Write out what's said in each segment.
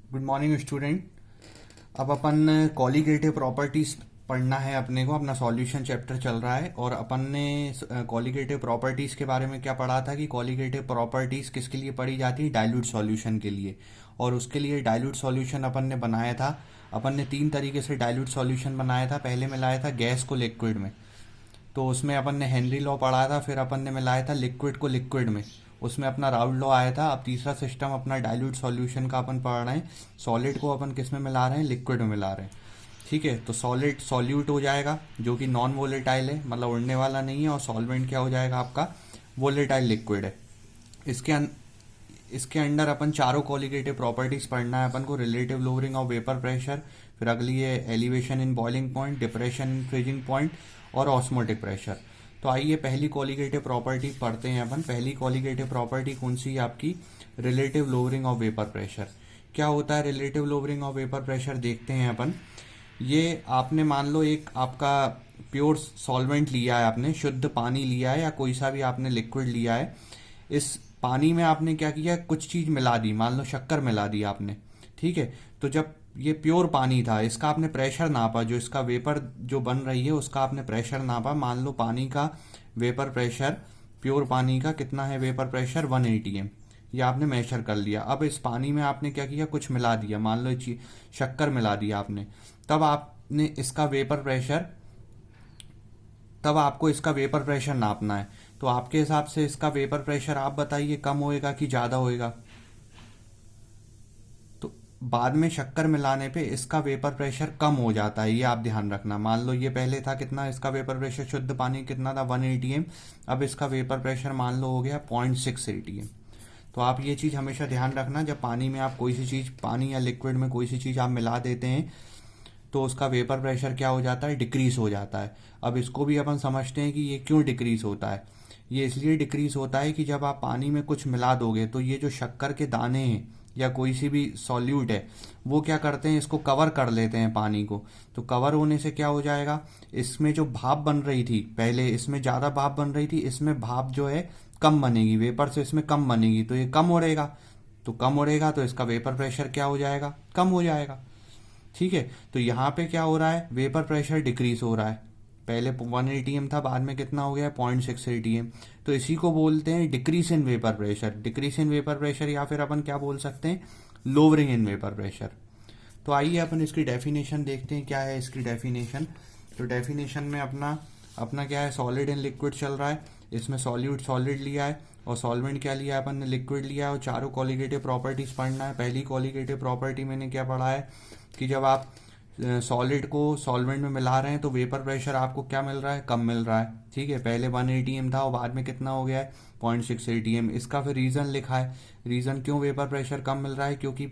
Good morning student. अब अपन colligative properties पढ़ना है अपने को। अपना सॉल्यूशन चैप्टर चल रहा है और अपन ने कॉलिगेटिव प्रॉपर्टीज के बारे में क्या पढ़ा था कि कॉलिगेटिव प्रॉपर्टीज किसके लिए पढ़ी जाती है, डाइल्यूट सॉल्यूशन के लिए। और उसके लिए डाइल्यूट सॉल्यूशन अपन ने बनाया था। अपन ने 3 तरीके से डाइल्यूट सॉल्यूशन बनाया था। पहले मिलाया था गैस को लिक्विड में, तो उसमें अपन ने हेनरी लॉ पढ़ा था। फिर अपन ने मिलाया था लिक्विड को लिक्विड में, उसमें अपना राउल्ट लॉ आया था। अब तीसरा सिस्टम अपना डाइल्यूट सॉल्यूशन का अपन पढ़ रहे हैं। सॉलिड को अपन किस में मिला रहे हैं, लिक्विड में मिला रहे हैं। ठीक है, तो सॉलिड सॉल्यूट हो जाएगा जो कि नॉन वोलेटाइल है, मतलब उड़ने वाला नहीं है। और सॉल्वेंट क्या हो जाएगा आपका, वोलेटाइल लिक्विड है। इसके इसके अंडर अपन चारों कॉलिगेटिव प्रॉपर्टीज पढ़ना है अपन को। Relative lowering of vapour pressure, फिर अगली है elevation in boiling point, depression in freezing point और ऑस्मोटिक प्रेशर। तो आइए पहली कॉलिगेटिव प्रॉपर्टी पढ़ते हैं अपन। पहली कॉलिगेटिव प्रॉपर्टी कौन सी है आपकी, relative lowering of vapour pressure. क्या होता है relative lowering of vapour pressure, देखते हैं अपन। ये आपने मान लो एक आपका प्योर सॉल्वेंट लिया है, आपने शुद्ध पानी लिया है या कोई सा भी आपने लिक्विड लिया है। इस पानी में आपने क्या किया, कुछ चीज मिला दी, मान लो शक्कर मिला दी आपने। ठीक है, तो जब ये प्योर पानी था, इसका आपने प्रेशर नापा, जो इसका वेपर जो बन रही है उसका आपने प्रेशर नापा। मान लो पानी का वेपर प्रेशर, प्योर पानी का कितना है वेपर प्रेशर, 1 atm, ये आपने मेजर कर लिया। अब इस पानी में आपने क्या किया, कुछ मिला दिया, मान लो शक्कर मिला दिया आपने। तब आपने इसका वेपर प्रेशर, तब आपको इसका वेपर प्रेशर नापना है। तो आपके हिसाब से इसका वेपर प्रेशर आप बताइए, कम होएगा कि ज्यादा होएगा। तो बाद में शक्कर मिलाने पे इसका वेपर प्रेशर कम हो जाता है, ये आप ध्यान रखना। मान लो ये पहले था कितना, इसका वेपर प्रेशर शुद्ध पानी कितना था, 1 atm। अब इसका वेपर प्रेशर मान लो हो गया 0.6 atm। तो आप ये चीज हमेशा ध्यान रखना, जब पानी में आप कोई सी चीज, पानी या लिक्विड में कोई सी चीज आप मिला देते हैं तो उसका वेपर प्रेशर क्या हो जाता है, डिक्रीज हो जाता है। अब इसको भी अपन समझते हैं कि ये क्यों डिक्रीज होता है। ये इसलिए डिक्रीज होता है कि जब आप पानी में कुछ मिला दोगे तो ये जो शक्कर के दाने हैं या कोई सी भी सॉल्यूट है, वो क्या करते हैं, इसको कवर कर लेते हैं पानी को। तो कवर होने से क्या हो जाएगा, इसमें जो भाप बन रही थी पहले, इसमें ज्यादा भाप बन रही थी, इसमें भाप जो है कम बनेगी, वेपर से इसमें कम बनेगी, तो ये कम उड़ेगा। तो कम उड़ेगा तो इसका वेपर प्रेशर क्या हो जाएगा, कम हो जाएगा। ठीक है, तो यहाँ पे क्या हो रहा है, वेपर प्रेशर डिक्रीज हो रहा है। पहले 1 atm था, बाद में कितना हो गया, 0.6 atm। तो इसी को बोलते हैं decrease in vapour pressure. Decrease in vapour pressure या फिर अपन क्या बोल सकते हैं, लोअरिंग इन वेपर प्रेशर। तो आइए अपन इसकी डेफिनेशन देखते हैं, क्या है इसकी डेफिनेशन। तो डेफिनेशन में अपना अपना क्या है, सॉलिड एंड लिक्विड चल रहा है। इसमें सॉल्यूट सॉलिड लिया है और सॉल्वेंट क्या लिया है अपन ने, लिक्विड लिया है। और चारों कॉलिगेटिव प्रॉपर्टीज पढ़ना है। पहली कॉलिगेटिव प्रॉपर्टी मैंने क्या पढ़ा है कि जब आप सॉलिड को सॉल्वेंट में मिला रहे हैं तो वेपर प्रेशर आपको क्या मिल रहा है, कम मिल रहा है। ठीक है, पहले 1 atm था और बाद में कितना हो गया है, 0.6 atm। इसका फिर रीजन लिखा है, रीजन क्यों वेपर प्रेशर कम मिल रहा है, क्योंकि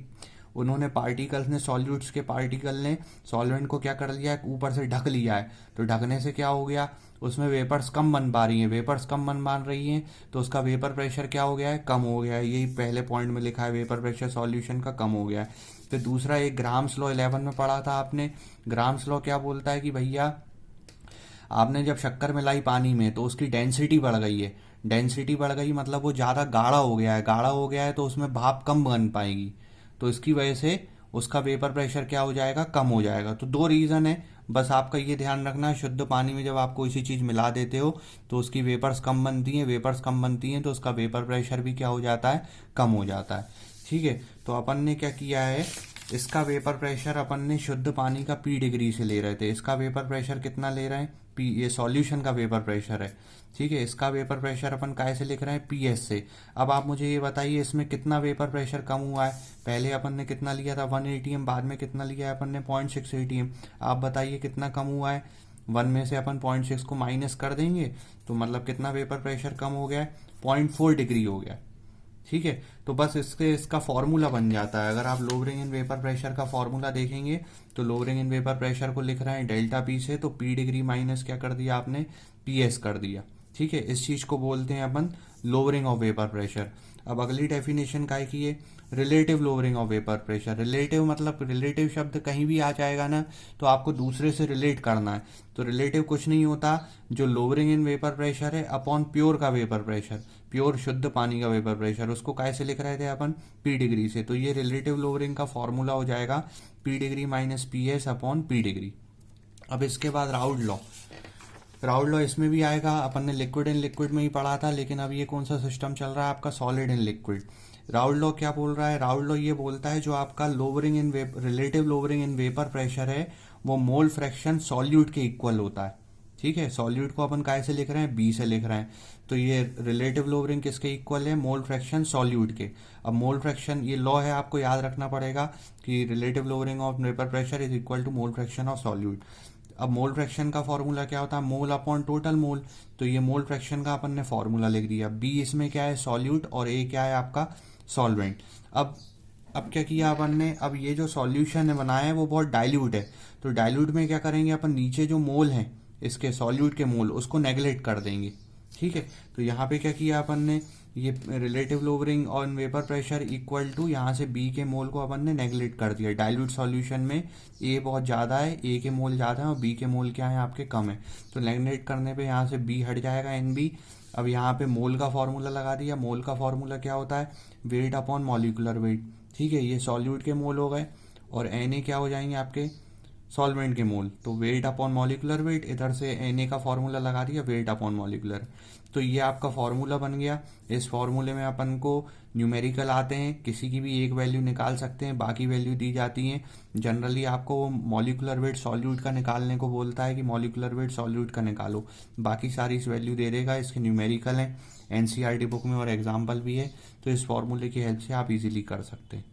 उन्होंने पार्टिकल्स ने, सॉल्यूट्स के पार्टिकल ने सॉल्वेंट को क्या कर लिया है, ऊपर से ढक लिया है। तो ढकने से क्या हो गया, उसमें वेपर्स कम बन पा रही हैं, वेपर्स कम बन पा रही हैं, तो उसका वेपर प्रेशर क्या हो गया है, कम हो गया है। यही पहले पॉइंट में लिखा है, वेपर प्रेशर सॉल्यूशन का कम हो गया है। फिर दूसरा, एक ग्राम्स लॉ 11 में पढ़ा था आपने। ग्राम्स लॉ क्या बोलता है कि भैया आपने जब शक्कर मिलाई पानी में तो उसकी डेंसिटी बढ़ गई है। डेंसिटी बढ़ गई मतलब वो ज़्यादा गाढ़ा हो गया है, गाढ़ा हो गया है तो उसमें भाप कम बन पाएगी। तो इसकी वजह से उसका वेपर प्रेशर क्या हो जाएगा, कम हो जाएगा। तो 2 रीज़न है, बस आपका ये ध्यान रखना है, शुद्ध पानी में जब आप कोई सी चीज़ मिला देते हो तो उसकी वेपर्स कम बनती हैं, वेपर्स कम बनती हैं तो उसका वेपर प्रेशर भी क्या हो जाता है, कम हो जाता है। ठीक है, तो अपन ने क्या किया है, इसका वेपर प्रेशर अपन ने शुद्ध पानी का P डिग्री से ले रहे थे। इसका वेपर प्रेशर कितना ले रहे हैं, P, ये सॉल्यूशन का वेपर प्रेशर है। ठीक है, इसका वेपर प्रेशर अपन काय से लिख रहे हैं, PS से। अब आप मुझे ये बताइए इसमें कितना वेपर प्रेशर कम हुआ है। पहले अपन ने कितना लिया था, 1 atm, बाद में कितना लिया है अपन ने, 0.6 atm। आप बताइए कितना कम हुआ है। 1 में से अपन 0.6 को माइनस कर देंगे तो मतलब कितना वेपर प्रेशर कम हो गया है, 0.4 डिग्री हो गया। ठीक है, तो बस इसके इसका फॉर्मूला बन जाता है। अगर आप लोअरिंग इन वेपर प्रेशर का फॉर्मूला देखेंगे तो लोअरिंग इन वेपर प्रेशर को लिख रहे हैं डेल्टा P से, तो P डिग्री माइनस क्या कर दिया आपने, PS कर दिया। ठीक है, इस चीज को बोलते हैं अपन लोअरिंग ऑफ वेपर प्रेशर। अब अगली डेफिनेशन काय की है, relative lowering of vapour pressure. Relative मतलब रिलेटिव शब्द कहीं भी आ जाएगा ना तो आपको दूसरे से रिलेट करना है। तो रिलेटिव कुछ नहीं होता, जो लोअरिंग इन वेपर प्रेशर है अपॉन प्योर का वेपर प्रेशर। प्योर शुद्ध पानी का वेपर प्रेशर, उसको कैसे लिख रहे थे अपन, पी डिग्री से। तो ये रिलेटिव लोअरिंग का फॉर्मूला हो जाएगा P degree minus P S upon P degree. अब इसके बाद राउल्ट लॉ, राउल्ट लॉ इसमें भी आएगा, अपन ने लिक्विड इन लिक्विड में ही पढ़ा था, लेकिन अब ये कौन सा सिस्टम चल रहा है आपका, solid in liquid. Raoult law क्या बोल रहा है, राउल्ट लॉ ये बोलता है जो आपका lowering in relative lowering in vapour pressure है वो मोल फ्रैक्शन सॉल्यूट के इक्वल होता है। ठीक है, सॉल्यूट को अपन काय से लिख रहे हैं, बी से लिख रहे हैं, तो ये रिलेटिव लोअरिंग किसके इक्वल है, मोल फ्रैक्शन सॉल्यूट के। अब मोल फ्रैक्शन ये लॉ है, आपको याद रखना पड़ेगा कि relative lowering of vapour pressure is equal to mole fraction of solute. अब मोल फ्रैक्शन का फॉर्मूला क्या होता है, मोल अपॉन टोटल मोल, तो ये मोल फ्रैक्शन का अपन ने फॉर्मूला लिख दिया। बी इसमें क्या है, सॉल्यूट, और ए क्या है आपका, सॉल्वेंट। अब क्या किया अपन ने, अब ये जो सॉल्यूशन है बनाया है वो बहुत डाइल्यूट है, तो डाइल्यूट में क्या करेंगे अपन, नीचे जो मोल हैं इसके सॉल्यूट के मोल उसको नेगलेक्ट कर देंगे। ठीक है, तो यहाँ पे क्या किया अपन ने, ये relative lowering on vapour pressure equal to यहाँ से बी के मोल को अपन ने नेगलेक्ट कर दिया। डाइल्यूट सॉल्यूशन में ए बहुत ज़्यादा है, ए के मोल ज़्यादा है और बी के मोल क्या है आपके कम है, तो नेगलेक्ट करने पे यहाँ से बी हट जाएगा, एन बी। अब यहाँ पे मोल का फॉर्मूला लगा दिया, मोल का फॉर्मूला क्या होता है, वेट अपॉन मॉलिकुलर वेट। ठीक है, ये सॉल्यूट के मोल हो गए और एन ए क्या हो जाएंगे आपके सॉल्वेंट के मोल, तो वेट अपॉन मॉलिकुलर वेट, इधर से एन ए का फॉर्मूला लगा दिया वेट अपॉन मॉलिकुलर। तो ये आपका फॉर्मूला बन गया। इस फॉर्मूले में अपन को न्यूमेरिकल आते हैं, किसी की भी एक वैल्यू निकाल सकते हैं, बाकी वैल्यू दी जाती हैं। जनरली आपको मॉलिकुलर वेट सॉल्यूट का निकालने को बोलता है कि मॉलिकुलर वेट सॉल्यूट का निकालो, बाकी सारी इस वैल्यू दे देगा, इसके न्यूमेरिकल हैं, एनसीईआरटी बुक में और एग्जाम्पल भी है, तो इस फॉर्मूले की हेल्प से आप इजीली कर सकते हैं।